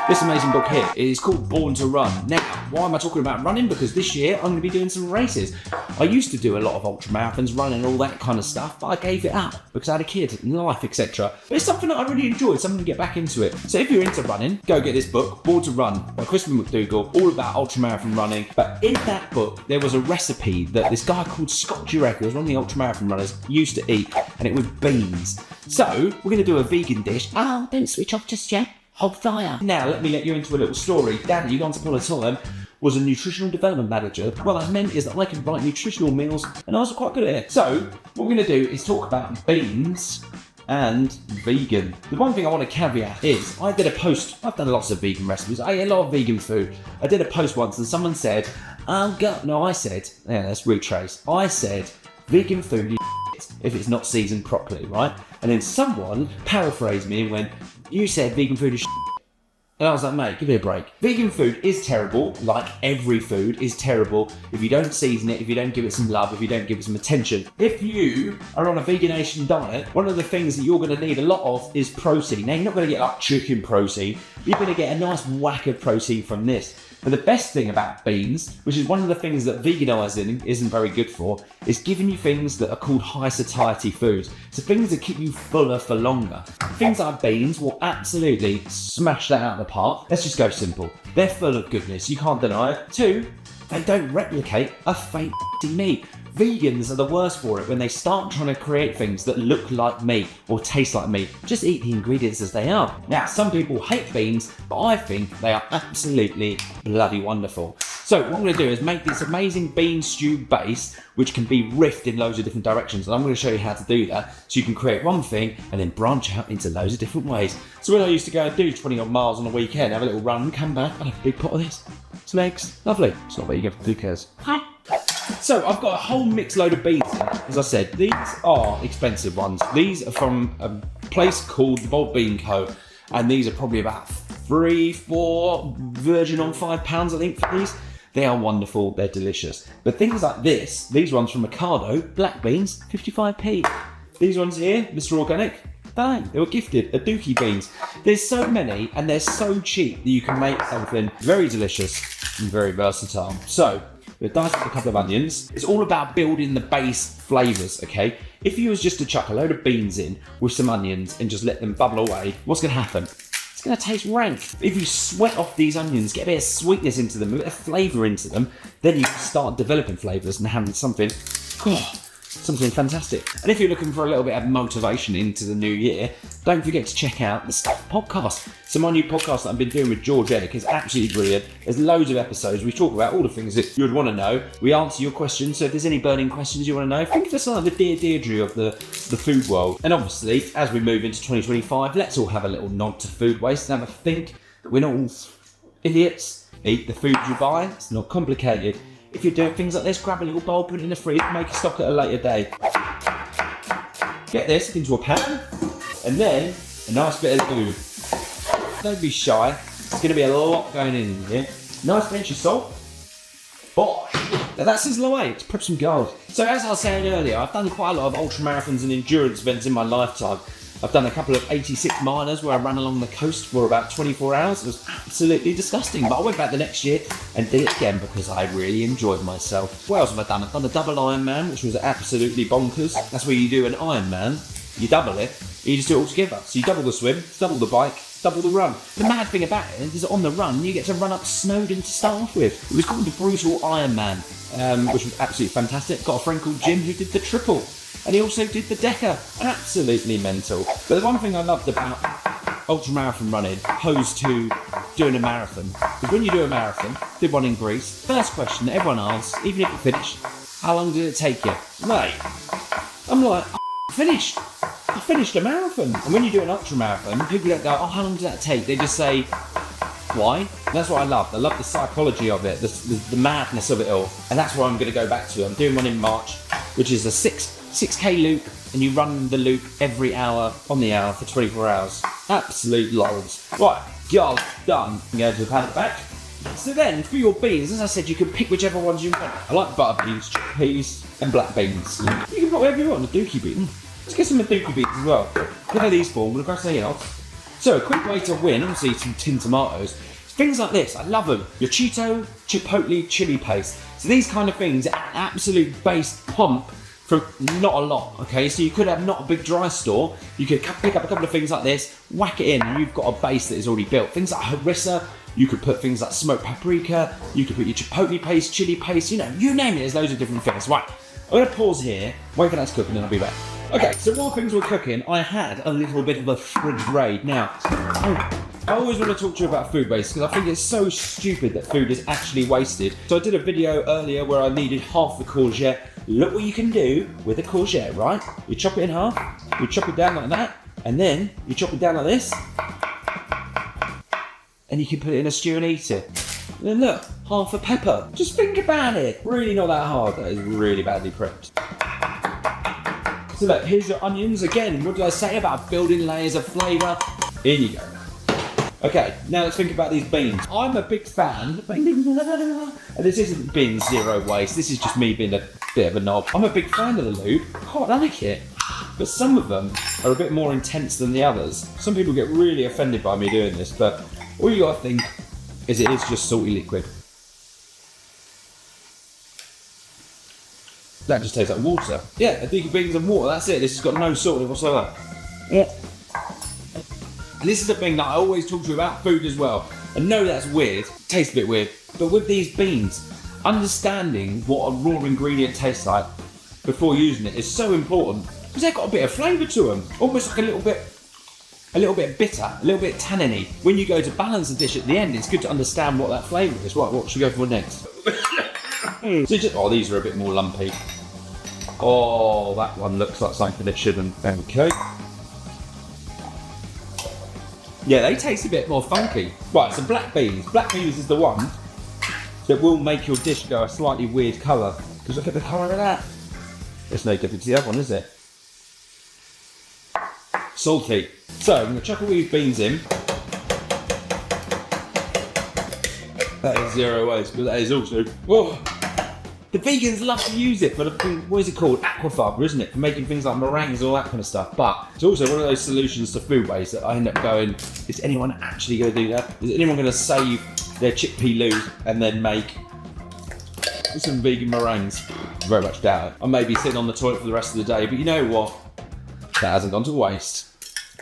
This amazing book here is called Born to Run. Now, why am I talking about running? Because this year I'm going to be doing some races. I used to do a lot of ultramarathons, running, all that kind of stuff, but I gave it up because I had a kid and life, etc. But it's something that I really enjoyed, something to get back into it. So if you're into running, go get this book, Born to Run by Crispin McDougall, all about ultramarathon running. But in that book, there was a recipe that this guy called Scott Jurek, who was one of the ultramarathon runners, used to eat, and it was beans. So we're going to do a vegan dish. Oh, don't switch off just yet. Hold fire. Now, let me let you into a little story. Daddy, once upon a time, was a nutritional development manager. What that meant is that I could write nutritional meals, and I was quite good at it. So, what we're going to do is talk about beans and vegan. The one thing I want to caveat is, I did a post, I've done lots of vegan recipes, I eat a lot of vegan food. I did a post once and someone said, oh God, no, I said, yeah, let's retrace. I said, vegan food is if it's not seasoned properly, right? And then someone paraphrased me and went, you said vegan food is and I was like, mate, give me a break. Vegan food is terrible, like every food is terrible if you don't season it, if you don't give it some love, if you don't give it some attention. If you are on a veganation diet, one of the things that you're going to need a lot of is protein. Now, you're not going to get like chicken protein, you're going to get a nice whack of protein from this. But the best thing about beans, which is one of the things that veganising isn't very good for, is giving you things that are called high satiety foods. So things that keep you fuller for longer. Things like beans will absolutely smash that out of the park. Let's just go simple. They're full of goodness, you can't deny it. 2, they don't replicate a fake meat. Vegans are the worst for it when they start trying to create things that look like meat or taste like meat. Just eat the ingredients as they are. Now, some people hate beans, but I think they are absolutely bloody wonderful. So what I'm going to do is make this amazing bean stew base, which can be riffed in loads of different directions. And I'm going to show you how to do that. So you can create one thing and then branch out into loads of different ways. So when I used to go and do 20 odd miles on a weekend, have a little run, come back, I'd have a big pot of this. Some eggs, lovely. It's not what you get for 2 cares. Hi. So I've got a whole mixed load of beans in. As I said, these are expensive ones. These are from a place called the Bold Bean Co. And these are probably about 3-4 virgin on £5, I think, for these. They are wonderful, they're delicious. But things like this, these ones from Ocado, black beans, 55p. These ones here, Mr. Organic, bang, they were gifted, a dookie beans. There's so many and they're so cheap that you can make something very delicious and very versatile. So, we've diced up a couple of onions. It's all about building the base flavours, okay? If you was just to chuck a load of beans in with some onions and just let them bubble away, what's going to happen? It's going to taste rank. If you sweat off these onions, get a bit of sweetness into them, a bit of flavour into them, then you can start developing flavours and having something fantastic. And if you're looking for a little bit of motivation into the new year, don't forget to check out the Stuff podcast. So my new podcast that I've been doing with George Eric is absolutely brilliant. There's loads of episodes. We talk about all the things that you would want to know. We answer your questions. So if there's any burning questions you want to know, think of us like the Dear Deirdre of the food world. And obviously, as we move into 2025, let's all have a little nod to food waste and have a think that we're not all idiots. Eat the food you buy. It's not complicated. If you're doing things like this, grab a little bowl, put it in the fridge, make a stock at a later day. Get this into a pan, and then a nice bit of lube. Don't be shy, there's going to be a lot going in here. Nice pinch of salt. Bosh! Now that sizzle away, let's prep some gold. So as I was saying earlier, I've done quite a lot of ultramarathons and endurance events in my lifetime. I've done a couple of 86 milers where I ran along the coast for about 24 hours. It was absolutely disgusting, but I went back the next year and did it again because I really enjoyed myself. What else have I done? I've done a double Ironman, which was absolutely bonkers. That's where you do an Ironman, you double it, you just do it all together. So you double the swim, double the bike, double the run. The mad thing about it is on the run, you get to run up Snowdon to start off with. It was called the Brutal Ironman, which was absolutely fantastic. Got a friend called Jim who did the triple. And he also did the Decker. Absolutely mental. But the one thing I loved about ultramarathon running opposed to doing a marathon is when you do a marathon, did one in Greece, first question that everyone asks, even if you finish, how long did it take you? Mate, I'm like, I finished a marathon. And when you do an ultramarathon, people don't go, oh, how long did that take? They just say, why? And that's what I loved. I love the psychology of it, the madness of it all. And that's what I'm going to go back to. I'm doing one in March, which is a 6k loop, and you run the loop every hour on the hour for 24 hours. Absolute loads. Right, job done. Go to the pad at the back. So then, for your beans, as I said, you can pick whichever ones you want. I like butter beans, chickpeas, and black beans. You can put whatever you want, a dookie bean. Let's get some dookie beans as well. What are these for? I'm going to go say So a quick way to win, obviously some tin tomatoes, things like this, I love them. Your Cheeto Chipotle chili paste. So these kind of things, an absolute base pump for not a lot, okay? So you could have not a big dry store, you could pick up a couple of things like this, whack it in, and you've got a base that is already built. Things like harissa, you could put things like smoked paprika, you could put your chipotle paste, chili paste, you know, you name it, there's loads of different things. Right, I'm gonna pause here, wait for that to cook, and then I'll be back. Okay, so while things were cooking, I had a little bit of a fridge raid. Now, I always want to talk to you about food waste because I think it's so stupid that food is actually wasted. So I did a video earlier where I needed half the courgette. Look what you can do with a courgette, right? You chop it in half, you chop it down like that, and then you chop it down like this, and you can put it in a stew and eat it. And then look, half a pepper. Just think about it. Really not that hard. That is really badly prepped. So look, here's your onions. Again, what did I say about building layers of flavour? In you go. Okay, now let's think about these beans. I'm a big fan, and this isn't being zero waste, this is just me being a bit of a knob. I'm a big fan of the lube, I quite like it, but some of them are a bit more intense than the others. Some people get really offended by me doing this, but all you gotta think is it is just salty liquid. That just tastes like water. Yeah, a deep beans and water, that's it. This has got no salt in it whatsoever. Yeah. And this is the thing that I always talk to you about food as well. I know that's weird, tastes a bit weird, but with these beans, understanding what a raw ingredient tastes like before using it is so important because they've got a bit of flavour to them, almost like a little bit bitter, a little bit tanniny. When you go to balance the dish at the end, it's good to understand what that flavour is. Right, what should we go for next? So these are a bit more lumpy. Oh, that one looks like something that shouldn't. Okay. Yeah, they taste a bit more funky. Right, so black beans. Black beans is the one that will make your dish go a slightly weird colour. Because look at the colour of that. It's no different to the other one, is it? Salty. So, I'm going to chuck all these beans in. That is zero waste, but that is also... Whoa! The vegans love to use it for the, what is it called? Aquafiber, isn't it? For making things like meringues and all that kind of stuff. But it's also one of those solutions to food waste that I end up going, is anyone actually going to do that? Is anyone going to save their chickpea loo and then make some vegan meringues? Very much doubt it. I may be sitting on the toilet for the rest of the day, but you know what? That hasn't gone to waste.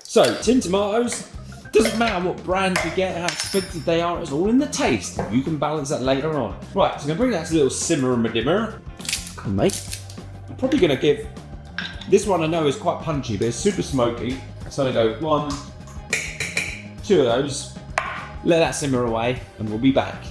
So, tin tomatoes. Doesn't matter what brand you get, how expensive they are, it's all in the taste. You can balance that later on. Right, so I'm going to bring that to a little simmer and dimmer. Come on, mate. I'm probably going to give... This one I know is quite punchy, but it's super smoky. So I'm going to go 1, 2 of those. Let that simmer away, and we'll be back.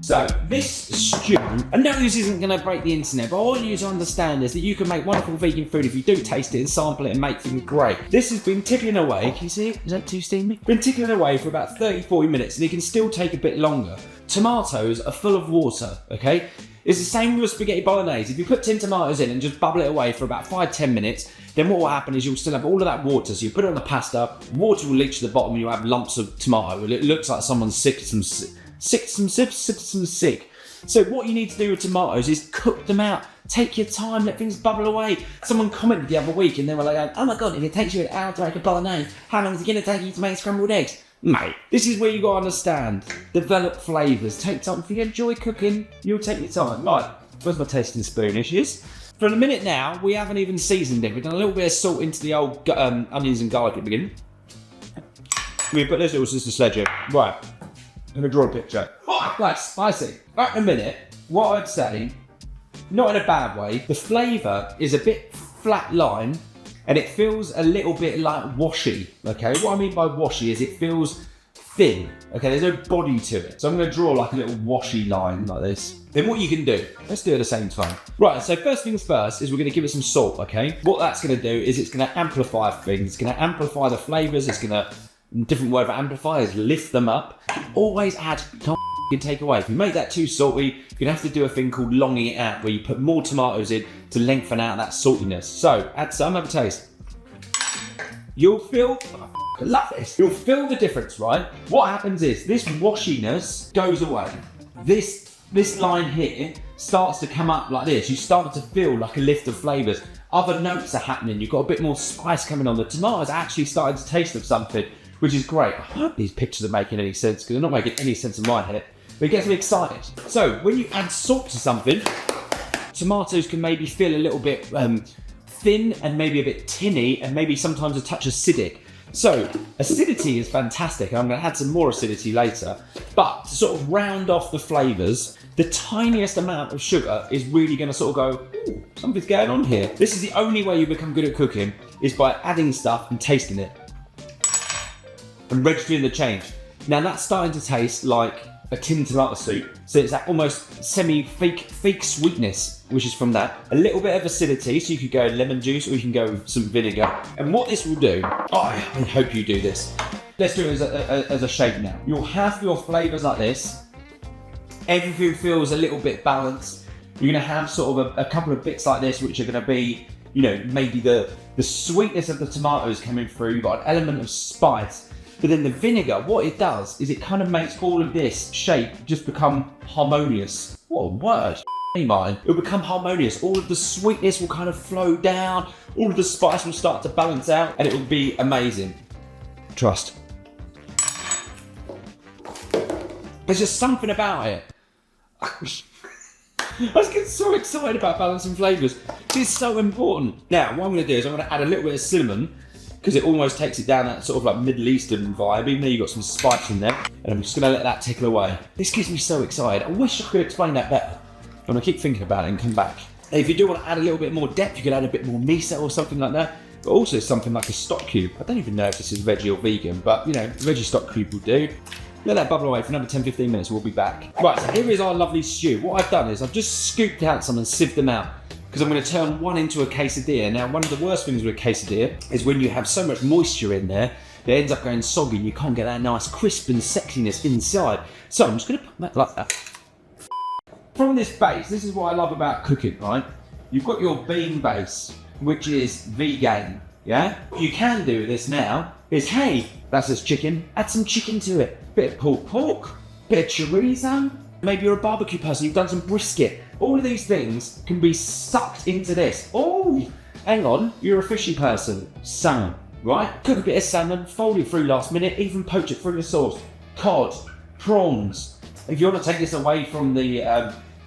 So, this stew, I know this isn't going to break the internet, but all I want you to understand is that you can make wonderful vegan food if you do taste it and sample it and make things great. This has been tickling away, can you see it? Is that too steamy? Been tickling away for about 30-40 minutes and it can still take a bit longer. Tomatoes are full of water, okay? It's the same with spaghetti bolognese. If you put tin tomatoes in and just bubble it away for about 5-10 minutes, then what will happen is you'll still have all of that water. So you put it on the pasta, water will leach to the bottom and you'll have lumps of tomato. It looks like someone's sick. So what you need to do with tomatoes is cook them out. Take your time, let things bubble away. Someone commented the other week and they were like, oh my God, if it takes you an hour to make a bolognese, how long is it going to take you to make scrambled eggs? Mate, this is where you got to understand. Develop flavours. Take time. If you enjoy cooking, you'll take your time. Right, where's my tasting spoon? Here she is. For a minute now, we haven't even seasoned it. We've done a little bit of salt into the old onions and garlic at the beginning. We put this little sister sledge in. Right. I'm going to draw a picture. Oh, that's spicy. Right in a minute, what I'd say, not in a bad way, the flavour is a bit flat line and it feels a little bit like washy, okay? What I mean by washy is it feels thin, okay? There's no body to it. So I'm going to draw like a little washy line like this. Then what you can do, let's do it at the same time. Right, so first things first is we're going to give it some salt, okay? What that's going to do is it's going to amplify things. It's going to amplify the flavours. It's going to... Different word for amplify is lift them up. Always add, you can take away. If you make that too salty, you're going to have to do a thing called longing it out, where you put more tomatoes in to lengthen out that saltiness. So, add some, have a taste. You'll feel, I love this. You'll feel the difference, right? What happens is, this washiness goes away. This line here starts to come up like this. You start to feel like a lift of flavours. other notes are happening. You've got a bit more spice coming on. The tomatoes are actually starting to taste of something, which is great. I hope these pictures are making any sense, because they're not making any sense in my head, but it gets me excited. So when you add salt to something, tomatoes can maybe feel a little bit thin and maybe a bit tinny and maybe sometimes a touch acidic. So acidity is fantastic, and I'm going to add some more acidity later, but to sort of round off the flavours, the tiniest amount of sugar is really going to sort of go, ooh, something's going on here. This is the only way you become good at cooking, is by adding stuff and tasting it and registering the change. Now that's starting to taste like a tin tomato soup, so it's that almost semi-fake sweetness, which is from that. A little bit of acidity, so you could go lemon juice or you can go with some vinegar. And what this will do, I hope you do this. Let's do it as a shape now. You'll have your flavours like this. Everything feels a little bit balanced. You're going to have sort of a couple of bits like this, which are going to be, you know, maybe the sweetness of the tomatoes coming through. You've got an element of spice. But then the vinegar, what it does is it kind of makes all of this shape just become harmonious. What a word. Mine. It'll become harmonious. All of the sweetness will kind of flow down. All of the spice will start to balance out, and it will be amazing. Trust. There's just something about it. I was getting so excited about balancing flavours. It's so important. Now, what I'm going to do is I'm going to add a little bit of cinnamon, because it almost takes it down that sort of like Middle Eastern vibe, even though you've got some spice in there. And I'm just going to let that tickle away. This gets me so excited. I wish I could explain that better. I'm going to keep thinking about it and come back. If you do want to add a little bit more depth, you could add a bit more miso or something like that. But also something like a stock cube. I don't even know if this is veggie or vegan, but you know, veggie stock cube will do. Let that bubble away for another 10-15 minutes, we'll be back. Right, so here is our lovely stew. What I've done is I've just scooped out some and sieved them out, because I'm going to turn one into a quesadilla. Now, one of the worst things with a quesadilla is when you have so much moisture in there, it ends up going soggy and you can't get that nice crisp and sexiness inside. So I'm just going to put that like that. From this base, this is what I love about cooking, right? You've got your bean base, which is vegan, yeah? What you can do with this now is, hey, that's just chicken, add some chicken to it. Bit of pulled pork, bit of chorizo. Maybe you're a barbecue person, you've done some brisket. All of these things can be sucked into this. Oh, hang on, you're a fishy person. Salmon, right? Cook a bit of salmon, fold it through last minute, even poach it through the sauce. Cod, prawns. If you want to take this away from the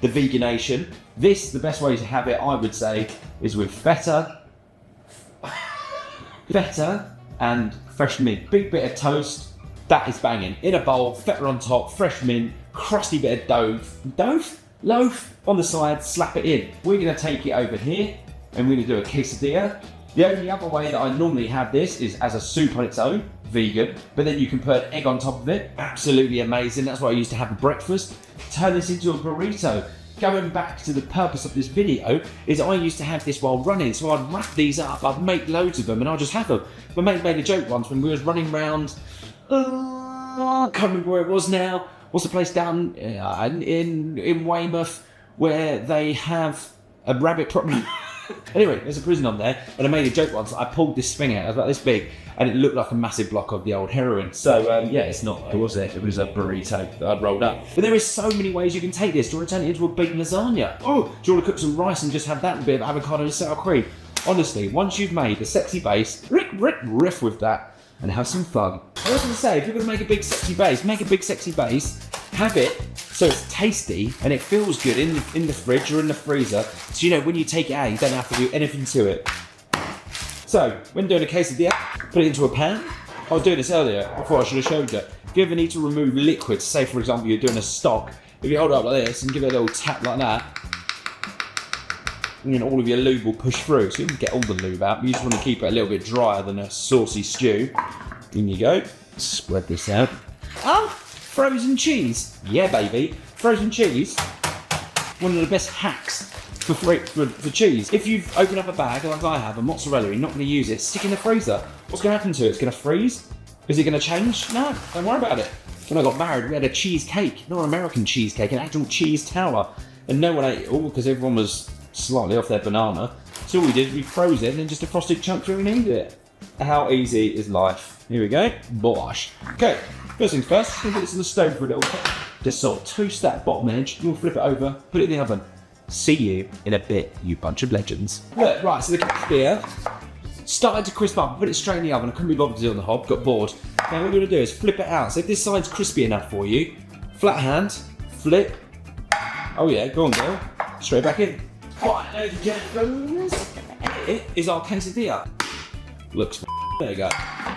veganation, the best way to have it, I would say, is with feta and fresh mint. Big bit of toast, that is banging. In a bowl, feta on top, fresh mint, crusty bit of loaf on the side, slap it in. We're going to take it over here and we're going to do a quesadilla. The only other way that I normally have this is as a soup on its own, vegan, but then you can put an egg on top of it. Absolutely amazing. That's what I used to have for breakfast. Turn this into a burrito. Going back to the purpose of this video is I used to have this while running, so I'd wrap these up, I'd make loads of them and I'd just have them. My mate made a joke once when we was running around, I can't remember where it was now. What's the place down in Weymouth where they have a rabbit problem? Anyway, there's a prison on there, and I made a joke once. I pulled this thing out, it was about this big, and it looked like a massive block of the old heroin. So yeah, it's not, it was it? It was a burrito that I'd rolled up. But there is so many ways you can take this. Do you want to turn it into a big lasagna? Oh, do you want to cook some rice and just have that bit of avocado and sour cream? Honestly, once you've made a sexy base, riff with that and have some fun. I was going to say, if you're going to make a big sexy base, make a big sexy base, have it so it's tasty and it feels good in the fridge or in the freezer. So you know when you take it out, you don't have to do anything to it. So when doing a quesadilla, put it into a pan. I was doing this earlier before I should have showed you. If you ever need to remove liquid, say for example you're doing a stock, if you hold it up like this and give it a little tap like that, and then all of your lube will push through. So you can get all the lube out, but you just want to keep it a little bit drier than a saucy stew. In you go. Spread this out. Oh, frozen cheese. Yeah, baby. Frozen cheese. One of the best hacks for cheese. If you've opened up a bag like I have, a mozzarella, you're not going to use it, stick in the freezer. What's going to happen to it? It's going to freeze? Is it going to change? No, don't worry about it. When I got married, we had a cheesecake. Not an American cheesecake, an actual cheese tower. And no one ate it all because everyone was slightly off their banana. So all we did, we froze it and then just a frosted chunk through and eat it. How easy is life? Here we go. Bosh. Okay, first things first, we'll put this in the stove for a little bit. Just sort of toast that bottom edge, you'll flip it over, put it in the oven. See you in a bit, you bunch of legends. Look, right, so the quesadilla started to crisp up. I put it straight in the oven. I couldn't be bothered to do it on the hob, got bored. Now what we're gonna do is flip it out. So if this side's crispy enough for you, flat hand, flip. Oh yeah, go on girl. Straight back in. Right, ladies and gentlemen, it is our quesadilla. Looks there you go.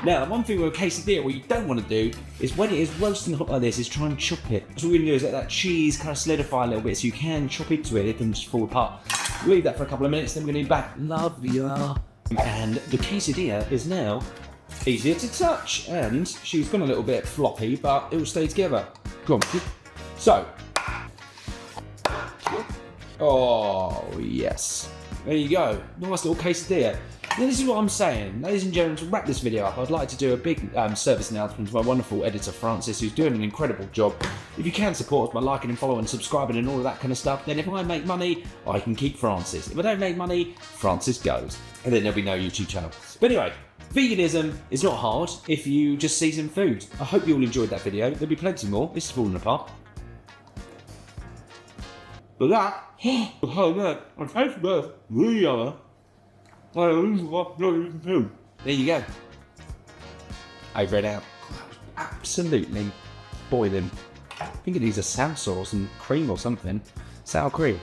Now, the one thing with a quesadilla, what you don't want to do is when it is roasting hot like this, is try and chop it. So what we're going to do is let that cheese kind of solidify a little bit so you can chop into it, it doesn't just fall apart. Leave that for a couple of minutes, then we're going to be back. Love ya. And the quesadilla is now easier to touch, and she's gone a little bit floppy, but it will stay together. Go on. So. Oh, yes. There you go. Nice little quesadilla. Now, this is what I'm saying. Ladies and gentlemen, to wrap this video up, I'd like to do a big service announcement to my wonderful editor, Francis, who's doing an incredible job. If you can support us by liking and following and subscribing and all of that kind of stuff, then if I make money, I can keep Francis. If I don't make money, Francis goes. And then there'll be no YouTube channel. But anyway, veganism is not hard if you just season food. I hope you all enjoyed that video. There'll be plenty more. This is falling apart. But that, oh man, I taste both really yummy. There you go. Over and out. Absolutely boiling. I think it needs a salsa or some cream or something. Sour cream.